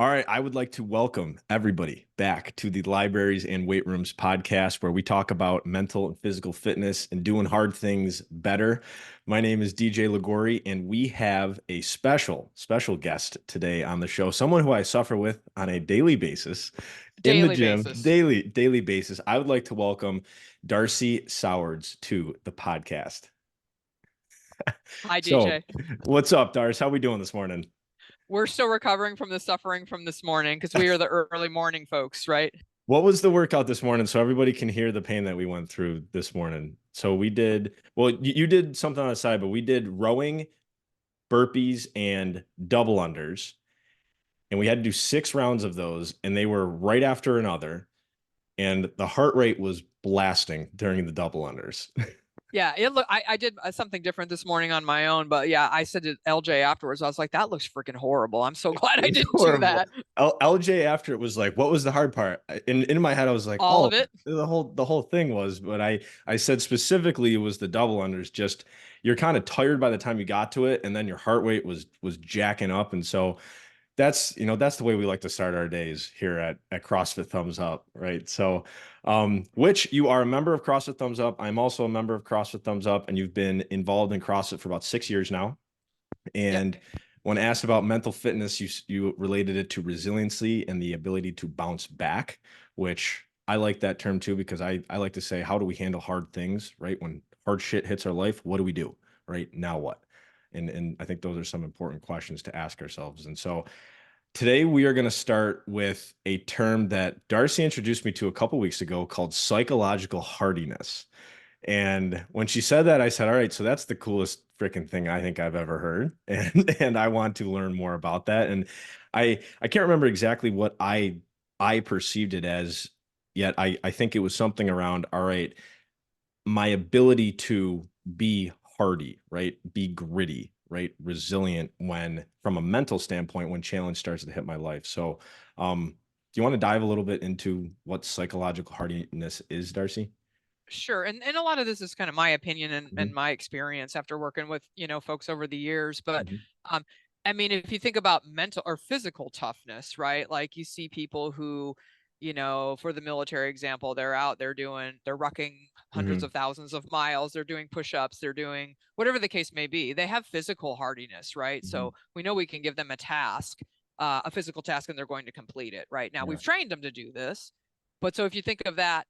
All right, I would like to welcome everybody back to the Libraries and Weight Rooms podcast, where we talk about mental and physical fitness and doing hard things better. My name is DJ Ligori, and we have a special guest today on the show, someone who I suffer with on a daily basis in the Daily gym, basis. daily basis. I would like to welcome Darcy Sowards to the podcast. Hi, So, DJ. what's up, Darcy? How we doing this morning? We're still recovering from the suffering from this morning because we are the early morning folks, right? What was the workout this morning so everybody can hear the pain that we went through this morning? So we did, well, you did something on the side, but we did rowing, burpees, and double unders. And we had to do 6 rounds of those, and they were right after another. And the heart rate was blasting during the double unders. Yeah, I did something different this morning on my own, but yeah, I said to LJ afterwards, I was like, that looks freaking horrible. I'm so glad It I was didn't do horrible. that. LJ after it was like, "What was the hard part?" In my head, I was like, All "Oh, of it. the whole thing was." But I said specifically it was the double unders. Just you're kind of tired by the time you got to it, and then your heart rate was jacking up, and so that's the way we like to start our days here at CrossFit Thumbs Up, right? So, which you are a member of CrossFit Thumbs Up. I'm also a member of CrossFit Thumbs Up, and you've been involved in CrossFit for about 6 years now. Yep. And when asked about mental fitness, you related it to resiliency and the ability to bounce back, which I like that term too, because I like to say, how do we handle hard things, right? When hard shit hits our life, what do we do? Right? Now what? And I think those are some important questions to ask ourselves. And so today we are going to start with a term that Darcy introduced me to a couple weeks ago called psychological hardiness. And when she said that, I said, "All right, so that's the coolest freaking thing I think I've ever heard." And I want to learn more about that. And I can't remember exactly what I perceived it as yet. I think it was something around, all right, my ability to be hardy, right? Be gritty, right? Resilient when from a mental standpoint when challenge starts to hit my life. So do you want to dive a little bit into what psychological hardiness is, Darcy? Sure. And a lot of this is kind of my opinion and Mhm. my experience after working with, folks over the years. But Mhm. um, I mean, if you think about mental or physical toughness, right? Like you see people who, for the military example, they're rucking hundreds Mhm. of thousands of miles, they're doing push-ups, they're doing whatever the case may be. They have physical hardiness, right? Mhm. So we know we can give them a physical task, and they're going to complete it, right? Now Yeah. we've trained them to do this. But so if you think of that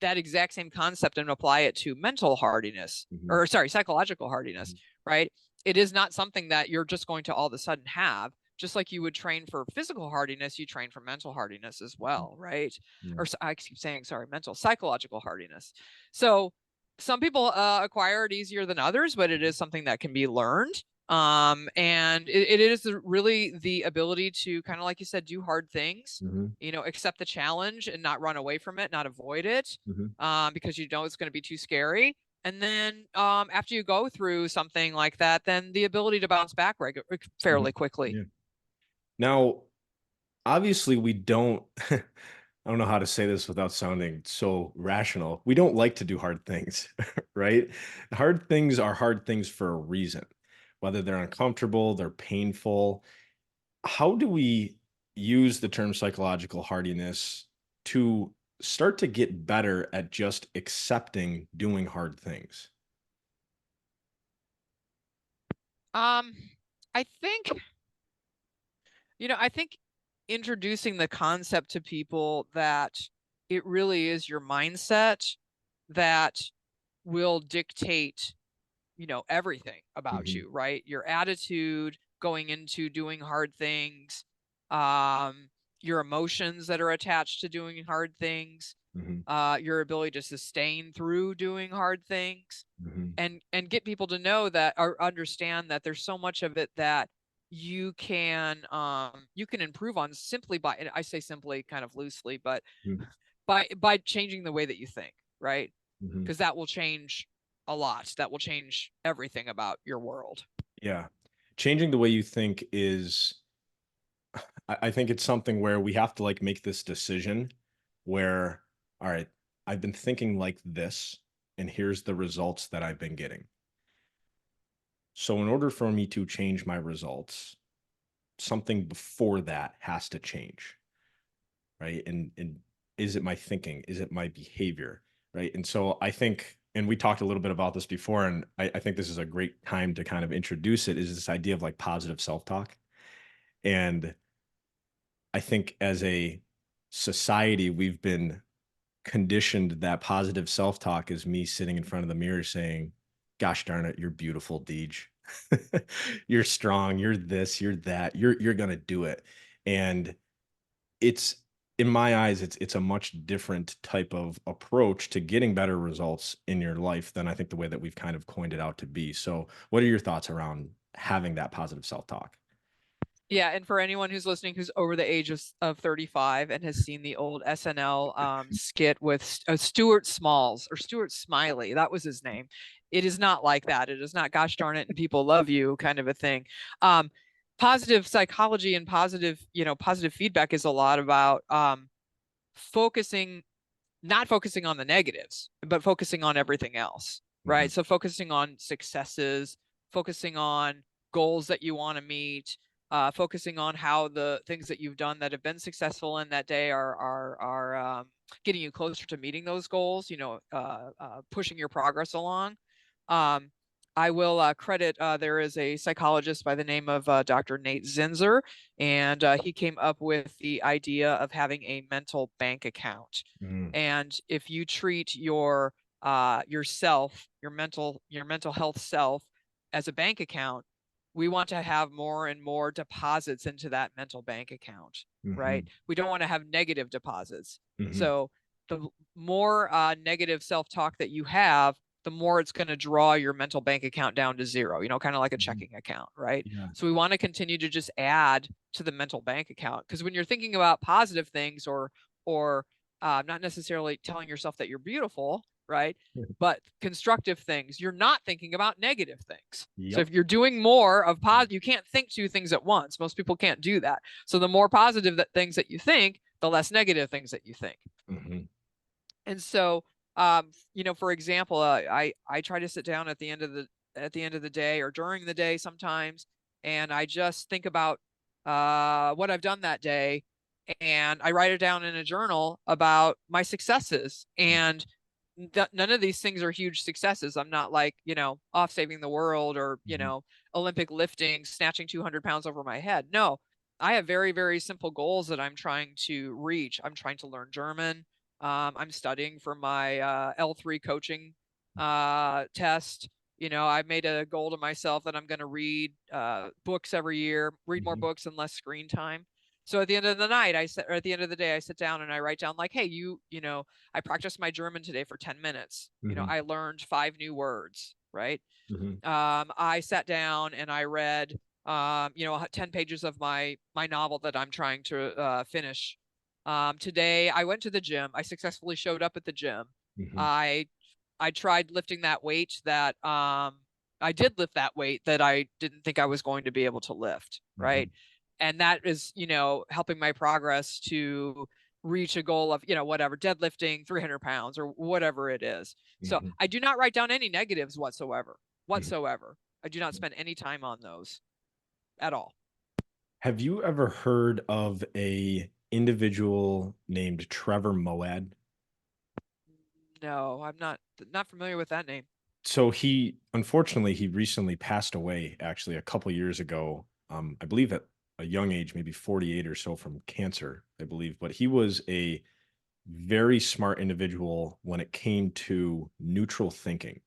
exact same concept and apply it to mental hardiness, Mhm. or sorry, psychological hardiness, Mhm. right? It is not something that you're just going to all of a sudden have. Just like you would train for physical hardiness, you train for mental hardiness as Mhm. well, right? Yeah. Or I keep saying, sorry, mental, psychological hardiness. So some people acquire it easier than others, but it is something that can be learned. And it is really the ability to kind of, like you said, do hard things, Mhm. accept the challenge and not run away from it, not avoid it, Mhm. because you know it's going to be too scary. And then after you go through something like that, then the ability to bounce back Mhm. fairly quickly. Yeah. Now, obviously, we don't, I don't know how to say this without sounding so rational. We don't like to do hard things, right? Hard things are hard things for a reason, whether they're uncomfortable, they're painful. How do we use the term psychological hardiness to start to get better at just accepting doing hard things? Um, I think, I think introducing the concept to people that it really is your mindset that will dictate, everything about Mhm. you, right? Your attitude going into doing hard things, um, your emotions that are attached to doing hard things, Mhm. your ability to sustain through doing hard things, Mhm. and get people to know that or understand that there's so much of it that you can improve on simply by, and I say simply kind of loosely, but Mhm. by changing the way that you think, right? Mhm. Because that will change a lot. That will change everything about your world. Yeah. Changing the way you think is, I think it's something where we have to like make this decision where, all right, I've been thinking like this, and here's the results that I've been getting. So, in order for me to change my results, something before that has to change, right? And is it my thinking? Is it my behavior? Right. And so I think, and we talked a little bit about this before, and I think this is a great time to kind of introduce it, is this idea of like positive self-talk. And I think as a society, we've been conditioned that positive self-talk is me sitting in front of the mirror saying, gosh darn it, you're beautiful, Deej. You're strong, you're this, you're that, you're gonna do it. And it's, in my eyes, it's a much different type of approach to getting better results in your life than I think the way that we've kind of coined it out to be. So what are your thoughts around having that positive self-talk? Yeah, and for anyone who's listening who's over the age of 35 and has seen the old SNL skit with Stuart Smalls or Stuart Smiley, that was his name. It is not like that. It is not gosh darn it and people love you kind of a thing. Um, Positive psychology and positive feedback is a lot about focusing not focusing on the negatives, but focusing on everything else, Mhm, right? So focusing on successes, focusing on goals that you want to meet, focusing on how the things that you've done that have been successful in that day are getting you closer to meeting those goals. Pushing your progress along. Um, I will credit there is a psychologist by the name of Dr. Nate Zinzer, and he came up with the idea of having a mental bank account. mhm, And if you treat yourself, your mental health self as a bank account, we want to have more and more deposits into that mental bank account, right? mhm, We don't want to have negative deposits. mhm, So the more negative self-talk that you have, the more it's going to draw your mental bank account down to zero, kind of like a mhm. checking account, right? Yeah. So we want to continue to just add to the mental bank account, because when you're thinking about positive things or not necessarily telling yourself that you're beautiful, right? But constructive things. You're not thinking about negative things. So Yep. if you're doing more of positive, you can't think two things at once. Most people can't do that. So the more positive things that you think, the less negative things that you think. Mhm, And so, for example, I try to sit down at the end of the day or during the day sometimes, and I just think about what I've done that day, and I write it down in a journal about my successes. And none of these things are huge successes. I'm not like off saving the world or mhm, Olympic lifting, snatching 200 pounds over my head. No, I have very very simple goals that I'm trying to reach. I'm trying to learn German. I'm studying for my L3 coaching test. I've made a goal to myself that I'm going to read books every year, read more mhm, books and less screen time. So at the end of the night, or at the end of the day, I sit down and I write down like, hey, I practiced my German today for 10 minutes. mhm, I learned 5 new words, right? mhm, I sat down and I read, 10 pages of my novel that I'm trying to finish. Today I went to the gym. I successfully showed up at the gym. mhm, I I tried lifting that weight that I did lift that weight that I didn't think I was going to be able to lift, right? mhm, And that is, helping my progress to reach a goal of, whatever, deadlifting 300 pounds or whatever it is. So mhm, I do not write down any negatives whatsoever mhm. whatsoever. I do not spend any time on those at all. Have you ever heard of a individual named Trevor Moad? No, I'm not familiar with that name. So he, unfortunately, he recently passed away actually a couple years ago. I believe at a young age, maybe 48 or so, from cancer, I believe. But he was a very smart individual when it came to neutral thinking.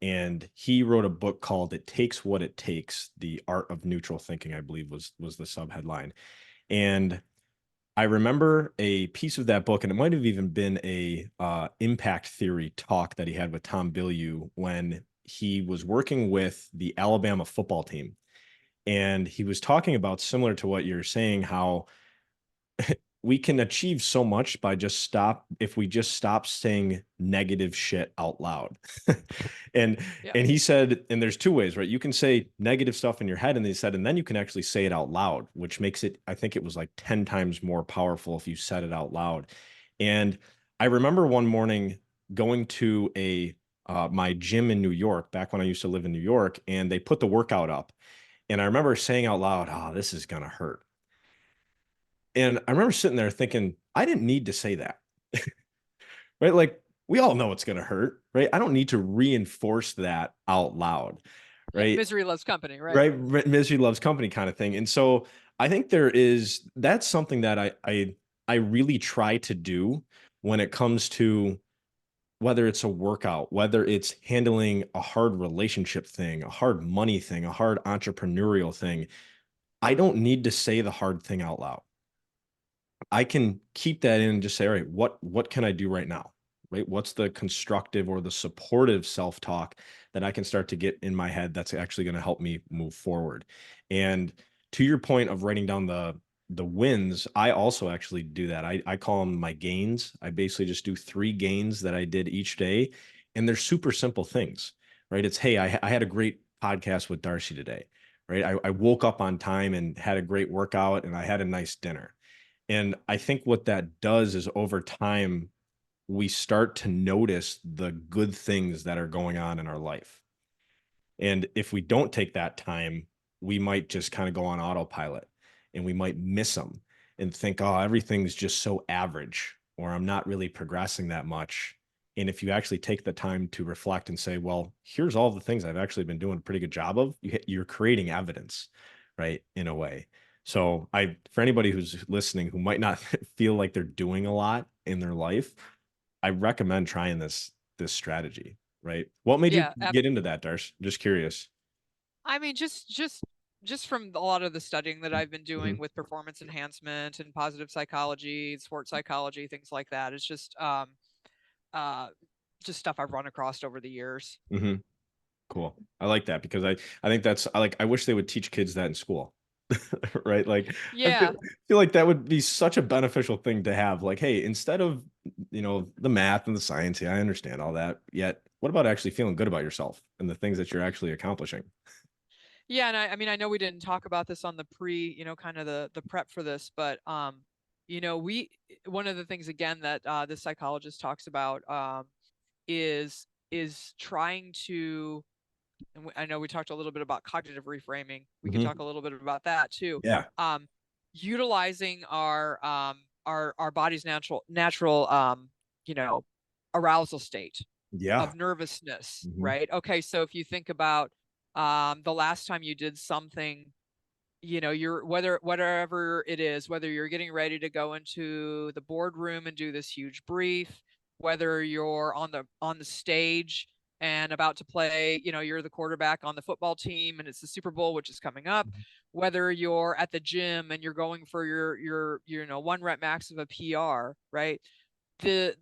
And he wrote a book called It Takes What It Takes: The Art of Neutral Thinking, I believe was the subheadline. And I remember a piece of that book, and it might have even been a impact theory talk that he had with Tom Bilyeu when he was working with the Alabama football team. And he was talking about, similar to what you're saying, how we can achieve so much by just stop if we just stop saying negative shit out loud. and Yeah. and he said, and there's two ways, right? You can say negative stuff in your head, and they said, and then you can actually say it out loud, which makes it, I think it was like 10 times more powerful if you said it out loud. And I remember one morning going to a my gym in New York back when I used to live in New York, and they put the workout up, And I remember saying out loud, "Oh, this is gonna hurt." And I remember sitting there thinking, I didn't need to say that, right? Like, we all know it's gonna hurt, right? I don't need to reinforce that out loud, Yeah, right? misery loves company, right? Right, misery loves company kind of thing. And so I think that's something that I really try to do when it comes to whether it's a workout, whether it's handling a hard relationship thing, a hard money thing, a hard entrepreneurial thing. I don't need to say the hard thing out loud. I can keep that in and just say, all right, what can I do right now? Right? What's the constructive or the supportive self-talk that I can start to get in my head that's actually going to help me move forward? And to your point of writing down the wins, I also actually do that. I call them my gains. I basically just do 3 gains that I did each day. And they're super simple things, right? It's, hey, I had a great podcast with Darcy today, right? I woke up on time and had a great workout and I had a nice dinner. And I think what that does is over time, we start to notice the good things that are going on in our life. And if we don't take that time, we might just kind of go on autopilot and we might miss them and think, oh, everything's just so average, or I'm not really progressing that much. And if you actually take the time to reflect and say, well, here's all the things I've actually been doing a pretty good job of, you're creating evidence, right? In a way. So for anybody who's listening who might not feel like they're doing a lot in their life, I recommend trying this strategy, right? What made you Yeah, get into that, Darce? Just curious. I mean, just from a lot of the studying that I've been doing Mhm, with performance enhancement and positive psychology, sports psychology, things like that. It's uh just stuff I've run across over the years. mhm. Cool. I like that because I think I wish they would teach kids that in school. Right? Like, I Yeah. feel like that would be such a beneficial thing to have. Like, hey, instead of, the math and the science, yeah, I understand all that. Yet, what about actually feeling good about yourself and the things that you're actually accomplishing? Yeah, and I mean, I know we didn't talk about this on the kind of the prep for this, but we one of the things again that the psychologist talks about is trying to, and I know we talked a little bit about cognitive reframing. We could talk Mhm. a little bit about that too. Yeah. Um, Utilizing our body's natural you know arousal state Yeah. of nervousness, Mhm. right? Okay, so if you think about the last time you did something, you're whether whatever it is, whether you're getting ready to go into the boardroom and do this huge brief, whether you're on the stage and about to play, you're the quarterback on the football team and it's the Super Bowl which is coming up, Mhm. whether you're at the gym and you're going for your one rep max of a PR, right? The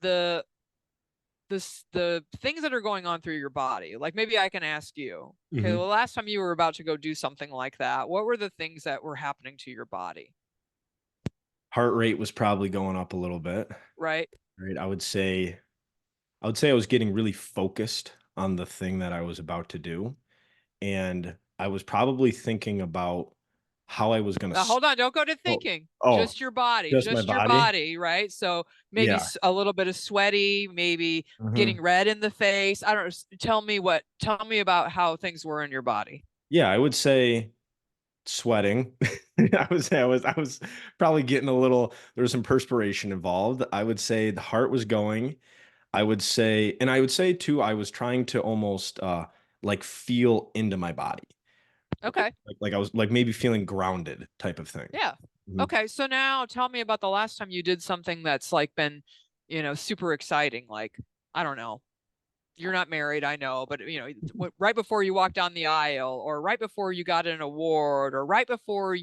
the things that are going on through your body. Like maybe I can ask you, okay, Mhm. the last time you were about to go do something like that, what were the things that were happening to your body? Heart rate was probably going up a little bit, Right? right? I would say I was getting really focused on the thing that I was about to do. And I was probably thinking about how I was gonna Hold on, don't go to oh, thinking. oh, just my Just your body? body, right? So maybe Yeah. a little bit of sweaty, maybe Mhm. getting red in the face. I don't know. Tell me about how things were in your body. Yeah, I would say sweating. I was probably getting there was some perspiration involved. I would say the heart was going. I would say too, I was trying to almost, like, feel into my body, right? Okay. Like I was, like, maybe feeling grounded type of thing. Yeah. Mhm, Okay. So now tell me about the last time you did something that's like been, super exciting. Like, I don't know, you're not married, I know, but right before you walked down the aisle, or right before you got an award, or right before if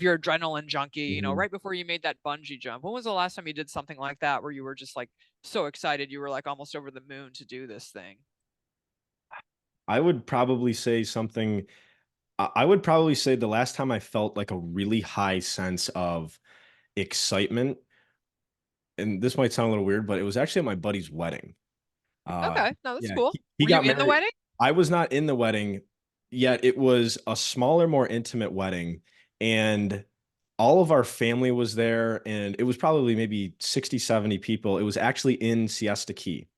you're adrenaline junkie, mhm. right before you made that bungee jump. When was the last time you did something like that where you were just like so excited you were like almost over the moon to do this thing? I would probably say something I would probably say the last time I felt like a really high sense of excitement, and this might sound a little weird, but it was actually at my buddy's wedding. Okay, no, that's Yeah, cool. he Were you got in the married. wedding? I was not in the wedding, yet it was a smaller, more intimate wedding, and all of our family was there, and it was probably maybe 60, 70 people. It was actually in Siesta Key.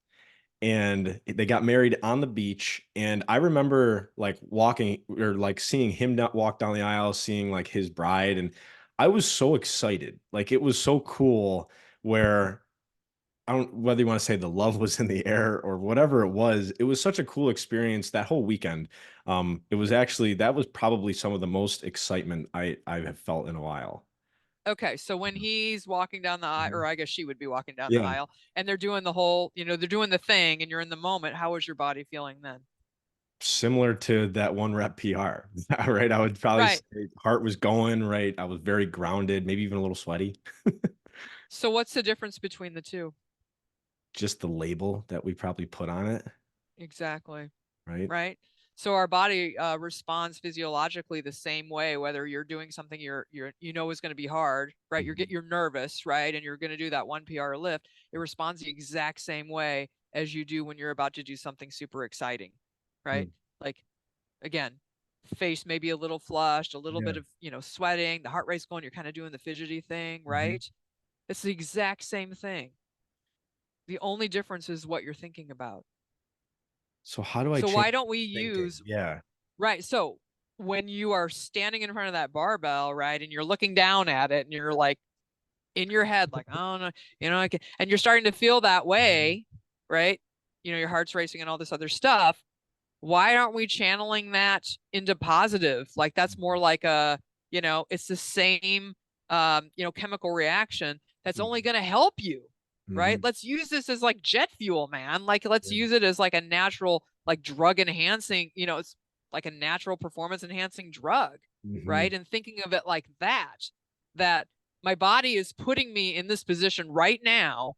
and they got married on the beach. And I remember like walking or like seeing him not walk down the aisle, seeing like his bride, and I was so excited. Like it was so cool where I don't whether you want to say the love was in the air or whatever it was. It was such a cool experience that whole weekend. It was actually that was probably some of the most excitement I have felt in a while. Okay, so when he's walking down the aisle, or Mhm. I guess she would be walking down the Yeah, aisle, and they're doing the whole, they're doing the thing, and you're in the moment, how was your body feeling then? similar to that one rep PR, right? I would probably say Right. heart was going, right? I was very grounded, maybe even a little sweaty. So what's the difference between the two? Just the label that we probably put on it, Exactly. right? Right. So our body responds physiologically the same way, whether you're doing something is going to be hard, right? Mhm, You're nervous, right? And you're going to do that 1 PR lift. It responds the exact same way as you do when you're about to do something super exciting, right? mm, Like again, face maybe a little flushed, a little yeah, bit of, sweating, the heart rate's going, you're kind of doing the fidgety thing, mhm. right? It's the exact same thing. The only difference is what you're thinking about. So how do I So change why don't we thinking? use Yeah. right? So when you are standing in front of that barbell, right, and you're looking down at it and you're like in your head, like, oh no, and you're starting to feel that Mhm, way, right? Your heart's racing and all this other stuff. Why aren't we channeling that into positive? Like that's more like it's the same chemical reaction that's only mhm, going to help you, right? mhm, Let's use this as like jet fuel, man. Like let's yeah, use it as like a natural like drug enhancing, it's like a natural performance enhancing drug, mhm, right? And thinking of it like that my body is putting me in this position right now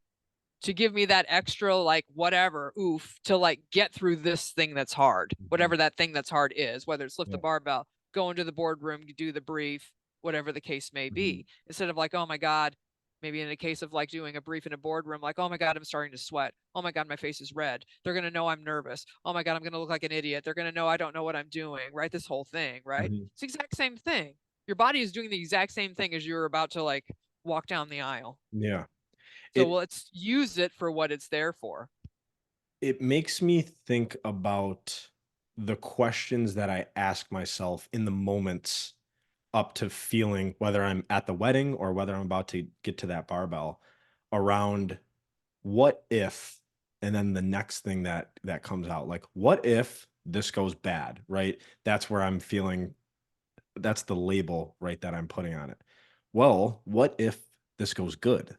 to give me that extra like whatever oof to like get through this thing that's hard, mhm, whatever that thing that's hard is, whether it's lift the yeah, barbell, go into the boardroom, do the brief, whatever the case may mhm, be, instead of like, oh my god, maybe in a case of like doing a brief in a boardroom, like, oh my god, I'm starting to sweat, oh my god, my face is red, they're going to know I'm nervous, oh my god, I'm going to look like an idiot, they're going to know I don't know what I'm doing, right? This whole thing, right? mhm, It's the exact same thing. Your body is doing the exact same thing as you're about to like walk down the aisle. yeah. So It let's use it for what it's there for. it makes me think about the questions that I ask myself in the moments up to feeling whether I'm at the wedding or whether I'm about to get to that barbell around what if, and then the next thing that comes out, like, what if this goes bad, right? That's where I'm feeling that's the label, right, that I'm putting on it. Well, what if this goes good?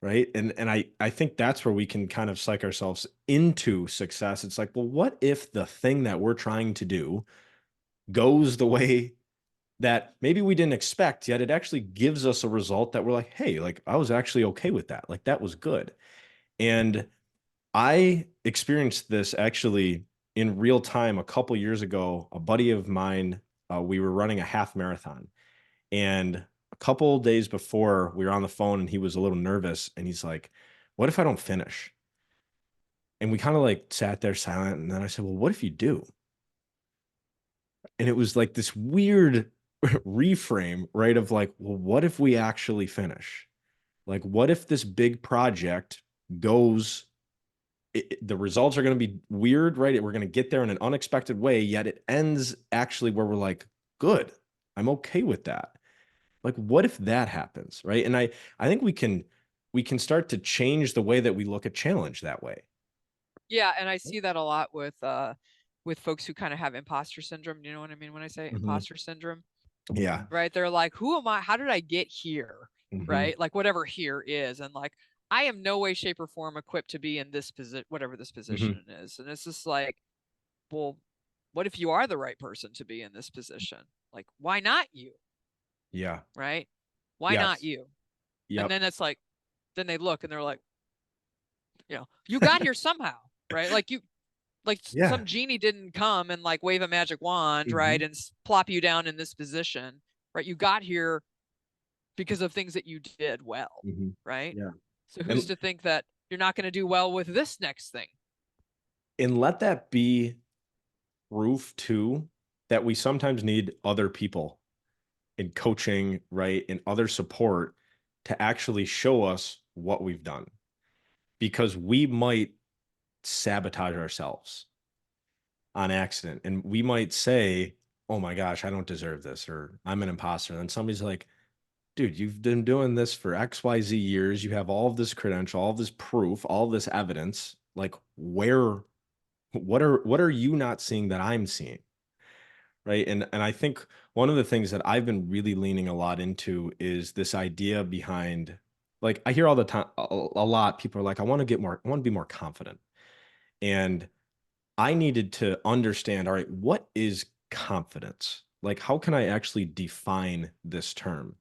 Right? And I think that's where we can kind of psych ourselves into success. It's like, well, what if the thing that we're trying to do goes the way that maybe we didn't expect, yet it actually gives us a result that we're like, hey, like I was actually okay with that. Like that was good. And I experienced this actually in real time a couple years ago. A buddy of mine, we were running a half marathon, and a couple days before we were on the phone, and he was a little nervous, and he's like, "What if I don't finish?" And we kind of like sat there silent, and then I said, "Well, what if you do?" And it was like this weird reframe, right? Of like, well, what if we actually finish? Like, what if this big project goes the results are going to be weird, right? We're going to get there in an unexpected way, yet it ends actually where we're like, good, I'm okay with that. Like, what if that happens, right? And I think we can start to change the way that we look at challenge that way. Yeah, and I see that a lot with folks who kind of have imposter syndrome. You know what I mean when I say Mhm. imposter syndrome, Yeah. right? They're like, who am I? How did I get here? Mhm. Right? Like whatever here is. And like I am no way, shape, or form equipped to be in this position, whatever this position Mhm. is. And it's just like, well, what if you are the right person to be in this position? Like, why not you? Yeah. Right? Why not Yes. you? And Yep. then it's like, then they look and they're like, you got here somehow, right? Like Yeah. some genie didn't come and like wave a magic wand, right, Mhm. and plop you down in this position, right? You got here because of things that you did well, Mhm. right? Yeah. So who's And to think that you're not going to do well with this next thing? let that be proof too that we sometimes need other people in coaching, right, and other support to actually show us what we've done because we might sabotage ourselves on accident. And we might say, oh my gosh, I don't deserve this, or I'm an imposter. And somebody's like, dude, you've been doing this for XYZ years. You have all of this credential, all of this proof, all of this evidence. Like, what are you not seeing that I'm seeing? Right. And I think one of the things that I've been really leaning a lot into is this idea behind, like, I hear all the time a lot, people are like, I want to be more confident. And I needed to understand, all right, what is confidence? Like, how can I actually define this term?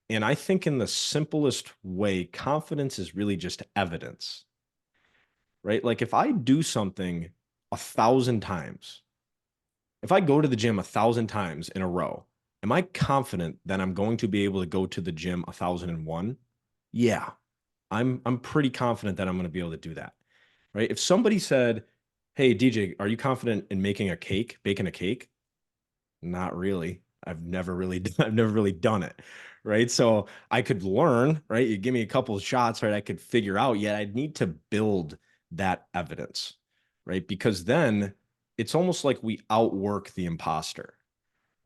And I think in the simplest way, confidence is really just evidence, right? Like if I do something 1,000 times, if I go to the gym 1,000 times in a row, am I confident that I'm going to be able to go to the gym 1,001? Yeah, I'm pretty confident that I'm going to be able to do that, right? If somebody said, "Hey DJ, are you confident in baking a cake?" Not really. I've never really done it, right? So I could learn, right? You give me a couple of shots, right? I could figure out, yet I'd need to build that evidence, right? Because then it's almost like we outwork the imposter,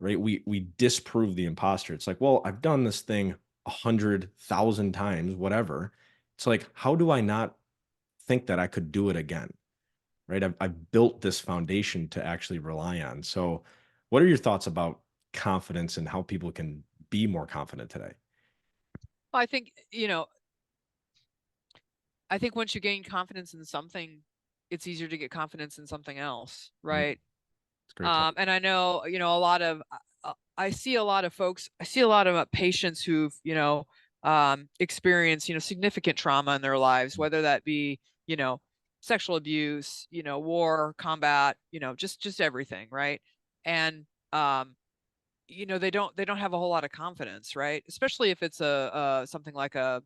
right? We disprove the imposter. It's like, well, I've done this thing 100,000 times, whatever. It's like, how do I not think that I could do it again? Right? I've built this foundation to actually rely on. So, what are your thoughts about confidence and how people can be more confident today? I think, I think once you gain confidence in something, it's easier to get confidence in something else, Mm, right? it's a great point. And I know, a lot of, I see a lot of folks, I see a lot of patients who've, experienced, significant trauma in their lives, whether that be, you know, sexual abuse, war, combat, just everything, right? And, um, they don't have a whole lot of confidence, right? Especially if it's something like a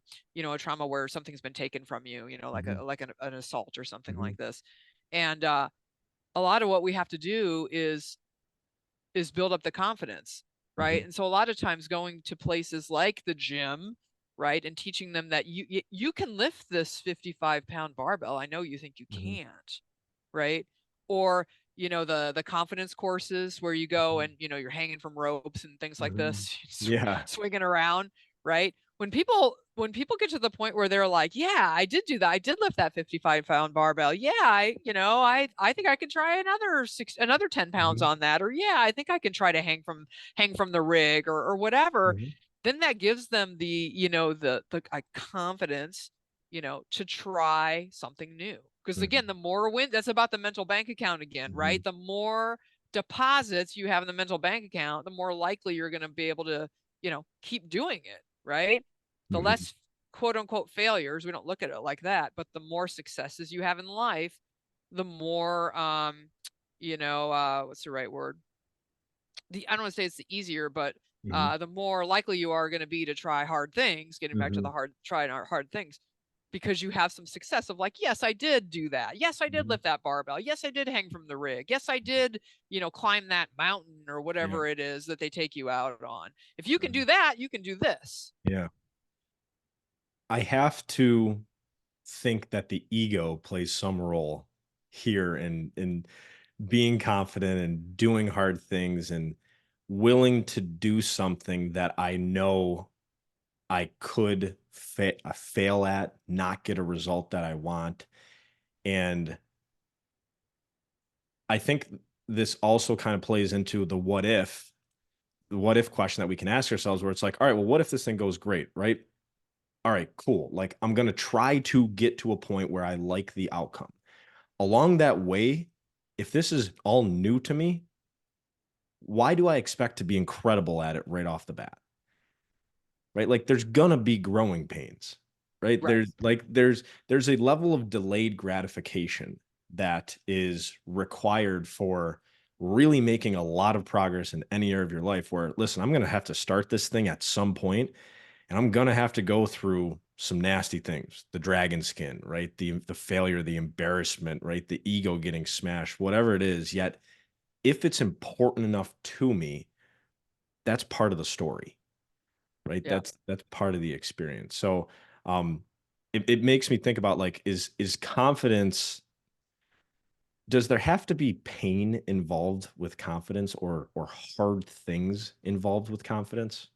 trauma where something's been taken from you, like Hmm. an assault or something Hmm. like this. And a lot of what we have to do is build up the confidence, right? Hmm. And so a lot of times going to places like the gym, right, and teaching them that you can lift this 55-pound barbell. I know you think you Hmm. can't, right? Or the confidence courses where you go and you're hanging from ropes and things like Hmm. this, Yeah. swinging around, right? When people get to the point where they're like, yeah, I did do that, I did lift that 55-pound barbell, yeah, I think I can try another 10 pounds Hmm. on that, or yeah, I think I can try to hang from the rig, or whatever. Hmm. Then that gives them the confidence, to try something new. Because again, Hmm. the more win, that's about the mental bank account again, right? Hmm. The more deposits you have in the mental bank account, the more likely you're going to be able to, keep doing it, right? The Hmm. less quote unquote failures, we don't look at it like that, but the more successes you have in life, the more, what's the right word? I don't want to say it's the easier, but Hmm. the more likely you are going to be to try hard things, getting back to Hmm. the hard things, because you have some success of like, yes, I did do that. Yes, I did Hmm. lift that barbell. Yes, I did hang from the rig. Yes, I did, climb that mountain or Yeah. whatever it is that they take you out on. If you can Mhm. do that, you can do this. Yeah. I have to think that the ego plays some role here in being confident and doing hard things and willing to do something that I know I could fail at, not get a result that I want. And I think this also kind of plays into the what if question that we can ask ourselves, where it's like, all right, well, what if this thing goes great, right? All right, cool. Like I'm going to try to get to a point where I like the outcome. Along that way, if this is all new to me, why do I expect to be incredible at it right off the bat? Right? Like there's gonna be growing pains, right? Right. There's a level of delayed gratification that is required for really making a lot of progress in any area of your life where listen, I'm gonna have to start this thing at some point and I'm gonna have to go through some nasty things, the dragon skin, right? The failure, the embarrassment, right? The ego getting smashed, whatever it is. Yet if it's important enough to me, that's part of the story, right? Yeah. That's part of the experience. So, it makes me think about like, is confidence? Does there have to be pain involved with confidence or hard things involved with confidence?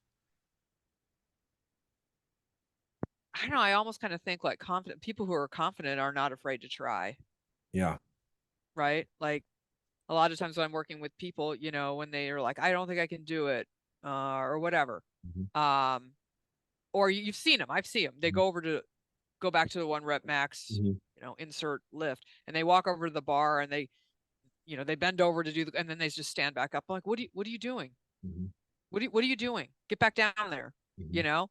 I don't know, I almost kind of think like confident people who are confident are not afraid to try, Yeah. right? Like a lot of times when I'm working with people, when they are like, I don't think I can do it, or whatever. Mhm, Um, or you've seen them. I've seen them. They mhm, go back to the one rep max, mhm, insert lift, and they walk over to the bar and they bend over to do and then they just stand back up. I'm like, what are you doing? mhm, What are you doing? Get back down there, you mhm, know?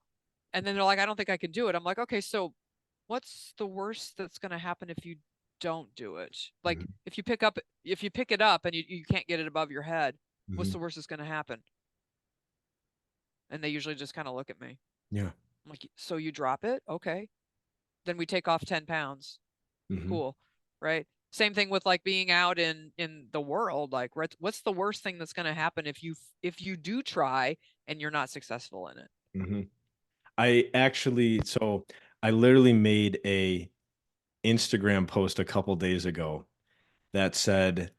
And then they're like, I don't think I can do it. I'm like, okay, so what's the worst that's going to happen if you don't do it? Like mhm, if you pick it up and you can't get it above your head, what's mhm. the worst that's going to happen? And they usually just kind of look at me. Yeah. I'm like, so you drop it? Okay. Then we take off 10 pounds. Mhm, Cool. Right. Same thing with like being out in the world. Like, what's the worst thing that's going to happen if you do try and you're not successful in it? mhm. I literally made a Instagram post a couple days ago that said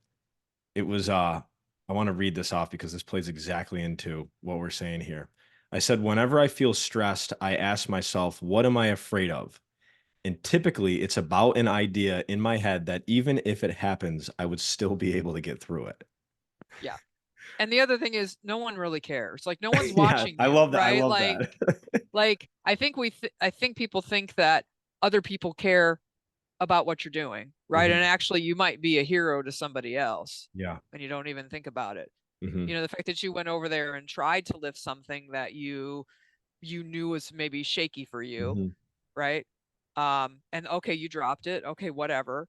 it was I want to read this off because this plays exactly into what we're saying here. I said whenever I feel stressed, I ask myself, what am I afraid of? And typically it's about an idea in my head that even if it happens, I would still be able to get through it. Yeah. And the other thing is no one really cares. Like no one's Yeah, watching I you, love that. I right? love Like that. I think people think that other people care about what you're doing, right? And Mhm. actually you might be a hero to somebody else Yeah. and you don't even think about it. Mhm. The fact that you went over there and tried to lift something that you knew was maybe shaky for you, Mhm. right? And okay, you dropped it. Okay, whatever.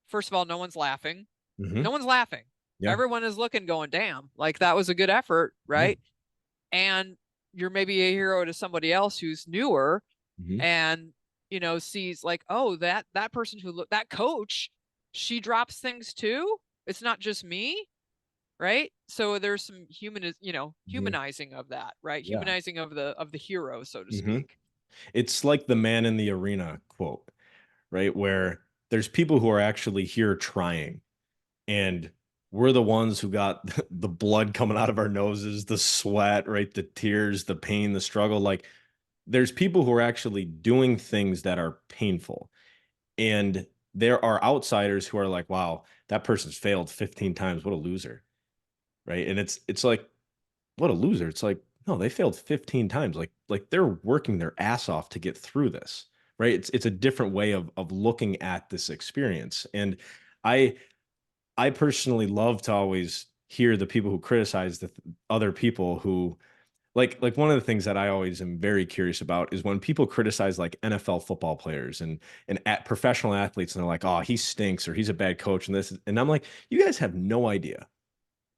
First of all, no one's laughing. Mhm. No one's laughing. Yeah. Everyone is looking, going, damn, like that was a good effort, Yeah. right? And you're maybe a hero to somebody else who's newer Mhm. and sees like, oh, that person who look that coach, she drops things too. It's not just me, right? So there's some Mhm. humanizing of that, right? Yeah. Humanizing of the hero, so to Mhm. speak. It's like the man in the arena quote, right? Where there's people who are actually here trying, and we're the ones who got the blood coming out of our noses, the sweat, right? The tears, the pain, the struggle. Like there's people who are actually doing things that are painful. And there are outsiders who are like, wow, that person's failed 15 times. What a loser. Right. And it's like, what a loser. It's like, no, they failed 15 times. Like they're working their ass off to get through this. Right. It's a different way of looking at this experience. And I I personally love to always hear the people who criticize other people who like one of the things that I always am very curious about is when people criticize like NFL football players and at professional athletes and they're like, "Oh, he stinks," or "He's a bad coach," and this, and I'm like, "You guys have no idea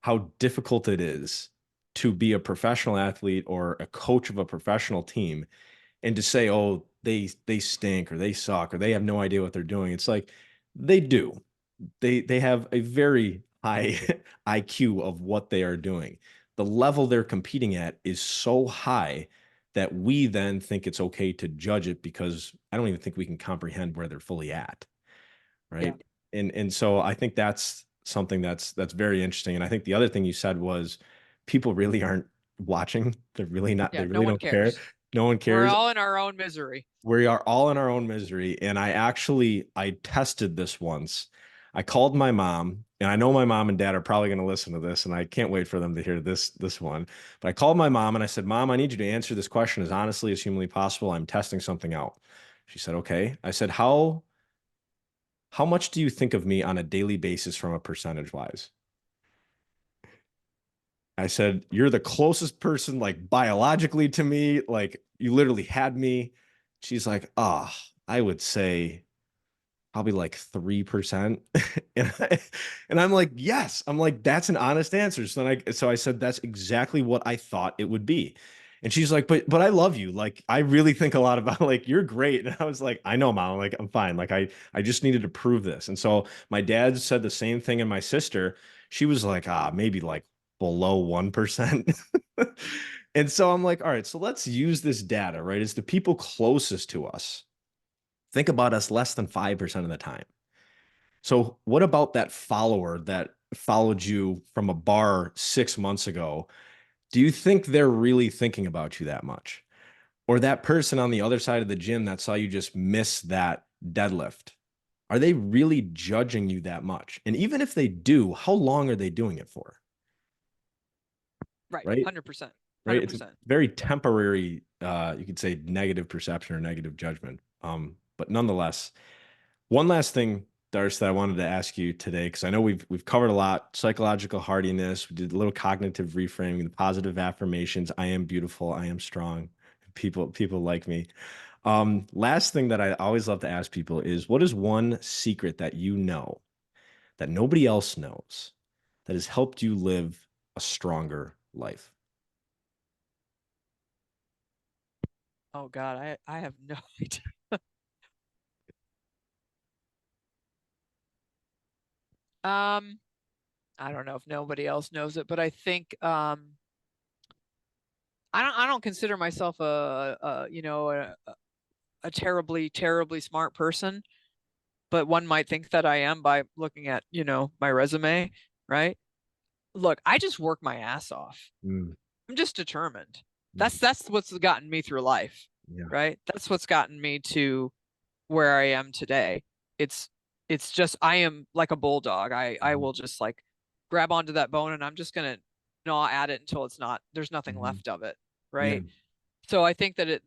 how difficult it is to be a professional athlete or a coach of a professional team and to say, oh, they stink or they suck or they have no idea what they're doing." It's like they do. They have a very high IQ of what they are doing. The level they're competing at is so high that we then think it's okay to judge it because I don't even think we can comprehend where they're fully at, Yeah. right? And so I think that's something that's very interesting. And I think the other thing you said was people really aren't watching. They're really not. Yeah. They No really one don't care. cares. No one We're cares. all in our own misery. We are all in our own misery. And I tested this once. I called my mom, and I know my mom and dad are probably going to listen to this, and I can't wait for them to hear this one. But I called my mom and I said, "Mom, I need you to answer this question as honestly as humanly possible. I'm testing something out." She said, "Okay." I said, how much do you think of me on a daily basis from a percentage wise?" I said, "You're the closest person, like biologically to me. Like you literally had me." She's like, "Ah, I would say probably like 3%." And I'm like, yes. I'm like, that's an honest answer. So I said, that's exactly what I thought it would be. And she's like, but I love you. Like, I really think a lot about like you're great. And I was like, I know, mom. I'm like, I'm fine. Like, I just needed to prove this. And so my dad said the same thing, and my sister, she was like, maybe like below 1%. And so I'm like, all right, so let's use this data, right? It's the people closest to us think about us less than 5% of the time. So what about that follower that followed you from a bar 6 months ago? Do you think they're really thinking about you that much? Or that person on the other side of the gym that saw you just miss that deadlift? Are they really judging you that much? And even if they do, how long are they doing it for? Right. Right? 100%. Right? It's a 100%. very temporary, you could say negative perception or negative judgment. But nonetheless, one last thing, Darce, that I wanted to ask you today, because I know we've covered a lot: psychological hardiness. We did a little cognitive reframing, the positive affirmations. I am beautiful. I am strong. People like me. Last thing that I always love to ask people is, what is one secret that you know that nobody else knows that has helped you live a stronger life? Oh God, I have no idea. Um, I don't know if nobody else knows it, but I think I don't consider myself a terribly terribly smart person, but one might think that I am by looking at, my resume, right? Look, I just work my ass off. Mm, I'm just determined. mhm. That's what's gotten me through life, Yeah. right? That's what's gotten me to where I am today. It's it's just I am like a bulldog. I Mhm. will just like grab onto that bone and I'm just gonna gnaw at it until there's nothing Mhm. left of it, Yeah. right? So I think that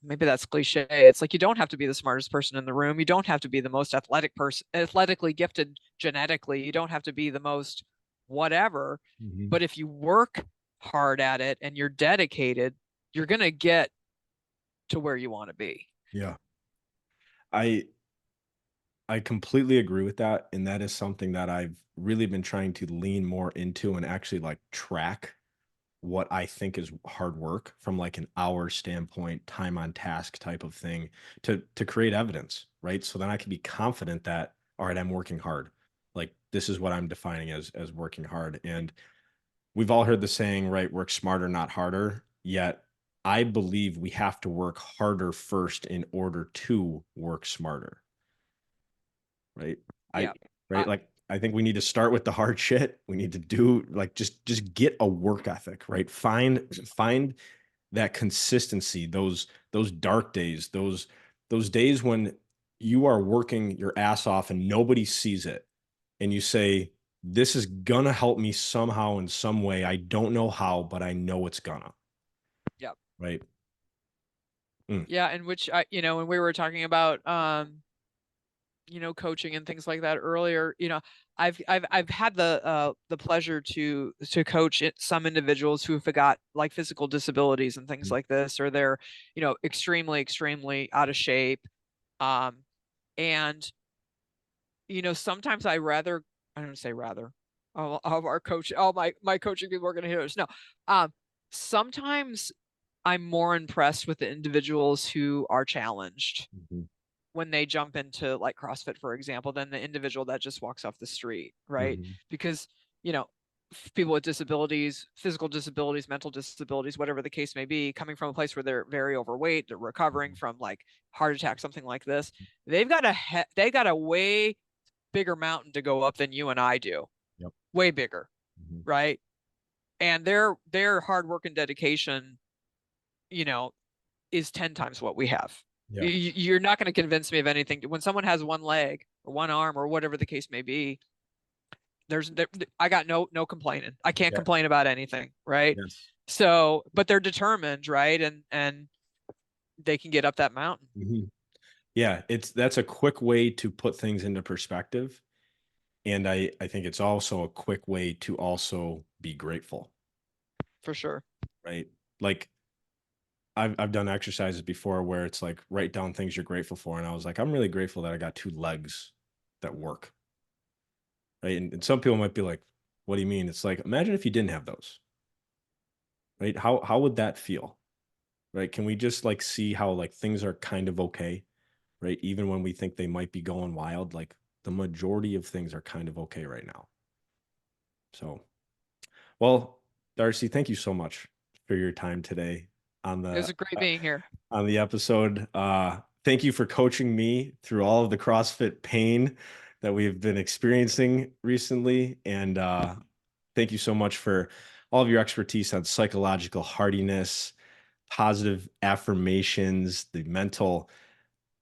maybe that's cliche. It's like you don't have to be the smartest person in the room. You don't have to be the most athletically gifted genetically. You don't have to be the most whatever. Mhm. But if you work hard at it and you're dedicated, you're gonna get to where you want to be. Yeah. I I completely agree with that, and that is something that I've really been trying to lean more into and actually like track what I think is hard work from like an hour standpoint, time on task type of thing to create evidence, right? So then I can be confident that all right, I'm working hard. Like this is what I'm defining as working hard. And we've all heard the saying, right? Work smarter, not harder. Yet I believe we have to work harder first in order to work smarter, right? I Yeah. right, like, I think we need to start with the hard shit. We need to do like just get a work ethic, right? Find that consistency, those dark days, those days when you are working your ass off and nobody sees it, and you say, "This is gonna help me somehow in some way. I don't know how, but I know it's gonna." Yeah. Right? Mm, Yeah, and which when we were talking about coaching and things like that earlier, I've had the pleasure to coach some individuals who've got like physical disabilities and things mm, like this, or they're, extremely, extremely out of shape. Um, and sometimes I don't say rather. All of our coach, all my coaching people are gonna hear this. No. Sometimes I'm more impressed with the individuals who are challenged mhm, when they jump into like CrossFit, for example, than the individual that just walks off the street, right? mhm, Because, you know, people with disabilities, physical disabilities, mental disabilities, whatever the case may be, coming from a place where they're very overweight, they're recovering mhm. from like heart attack, something like this, they got a way bigger mountain to go up than you and I do, Yep. way bigger, Mhm. right? And their hard work and dedication, you know, is 10 times what we have. Yeah. You're not going to convince me of anything. When someone has one leg or one arm or whatever the case may be, I got no complaining. I can't Yeah. complain about anything, right? Yes. So, but they're determined, right? And they can get up that mountain Mhm. Yeah, that's a quick way to put things into perspective, and I think it's also a quick way to also be grateful, for sure. right? Like, I've done exercises before where it's like, write down things you're grateful for, and I was like, "I'm really grateful that I got 2 legs that work," right? And some people might be like, "What do you mean?" It's like, imagine if you didn't have those, right? How would that feel, right? Can we just, like, see how, like, things are kind of okay, right? Even when we think they might be going wild, like, the majority of things are kind of okay right now. So, well, Darcy, thank you so much for your time today on It was the a great being here. on the episode. thank you for coaching me through all of the CrossFit pain that we've been experiencing recently. And thank you so much for all of your expertise on psychological hardiness, positive affirmations, the mental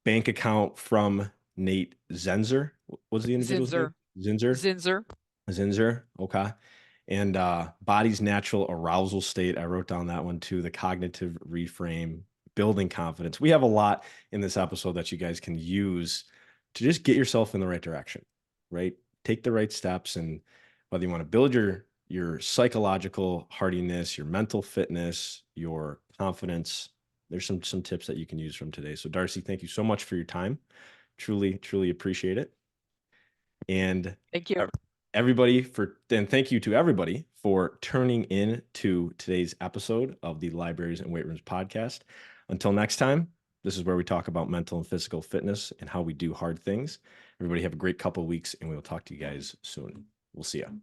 bank account from Nate Zenzer. Was the individual's name? Zinzer, Zinzer? Zinzer. Zinzer. Okay. And body's natural arousal state. I wrote down that one too. The cognitive reframe, building confidence. We have a lot in this episode that you guys can use to just get yourself in the right direction, right? Take the right steps, and whether you want to build your psychological hardiness, your mental fitness, your confidence, there's some tips that you can use from today. So Darcy, thank you so much for your time. Truly appreciate it. And Thank you. thank you to everybody for tuning in to today's episode of the Libraries and Weight Rooms podcast. Until next time, this is where we talk about mental and physical fitness and how we do hard things. Everybody have a great couple of weeks, and we'll talk to you guys soon. We'll see you.